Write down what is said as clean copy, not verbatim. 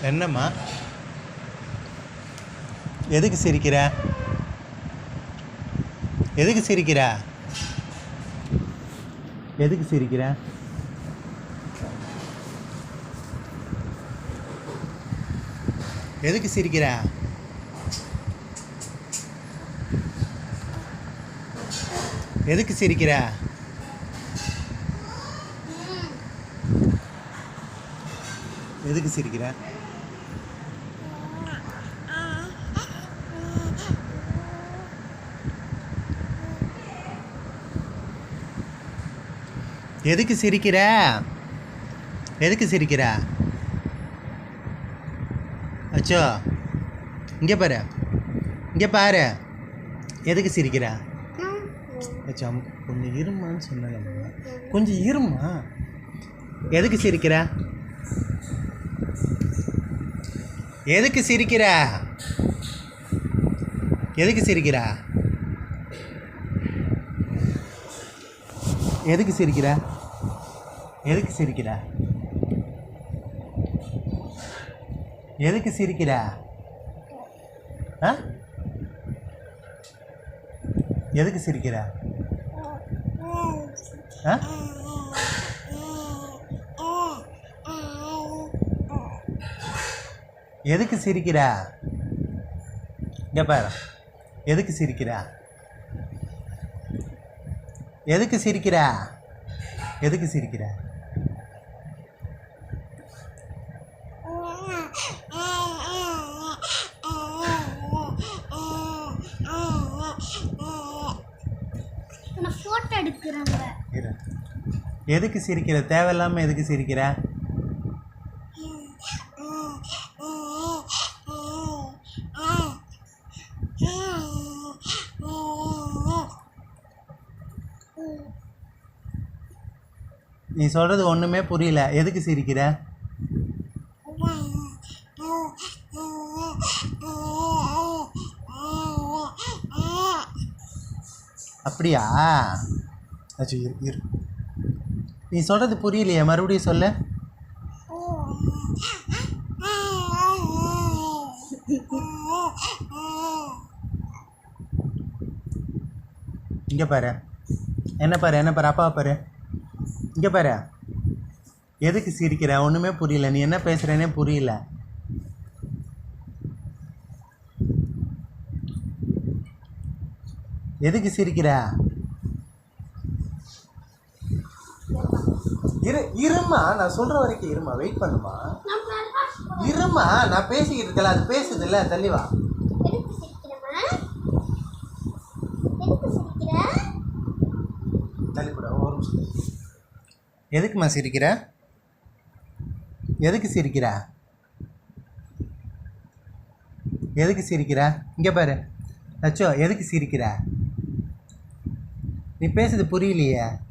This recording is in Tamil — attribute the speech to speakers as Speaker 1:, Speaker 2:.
Speaker 1: என்னம்மா? எதுக்கு சிரிக்கிற? எதுக்கு சிரிக்கிற? எதுக்கு சிரிக்கிற? எதுக்கு சிரிக்கிற? எதுக்கு சிரிக்கிற? எதுக்கு சிரிக்கிற? எதுக்கு சிரிக்கிற? எதுக்கு சிரிக்கிற? அச்சோ, இங்கே பாரு, இங்கே பாரு. எதுக்கு சிரிக்கிற? அச்சோ, கொஞ்சம் இருமான்னு சொன்னேன்மா, கொஞ்சம் இருமா. எதுக்கு சிரிக்கிற? எதுக்கு சிரிக்கிற? எதுக்கு சிரிக்கிற? எதுக்கு சிரிக்கிற? எதுக்கு சிரிக்கிற? எதுக்கு சிரிக்கிற? ஆ? எதுக்கு சிரிக்கிற? ஆ? எதுக்கு சிரிக்கிற? இங்கே பாரு. எதுக்கு சிரிக்கிற? எதுக்கு சிரிக்கிற? எதுக்கு சிரிக்கிற?
Speaker 2: போட்டோ எடுக்கறாங்க.
Speaker 1: எதுக்கு சிரிக்கிற? தேவையில்லாம எதுக்கு சிரிக்கிற? நீ சொல்றது ஒண்ணுமே புரியல. எதுக்கு சிரிக்கிற? அப்படியா? அச்சோ, இரு. நீ சொல்றது புரியலையே, மறுபடியும் சொல்ல. இங்கே பாரு, என்ன பாரு, என்ன பாரு, அப்பாவை பாரு. இங்கே பாரு. எதுக்கு சிரிக்கிற? ஒன்றுமே புரியல. நீ என்ன பேசுகிறேனே புரியல. எதுக்கு சிரிக்கிற? இருமா, நான் சொல்கிற வரைக்கும் இருமா, வெயிட் பண்ணுமா. இருமா, நான் பேசிக்கிட்டு இருக்கல, அது பேசுது இல்லை, தள்ளிவா. தள்ளிக்கூட ஒரு நிமிஷம். எதுக்குமா சிரிக்கிற? எதுக்கு சிரிக்கிற? எதுக்கு சிரிக்கிற? இங்கே பாரு. அச்சோ, எதுக்கு சிரிக்கிற? நீ பேசுறது புரியலையே.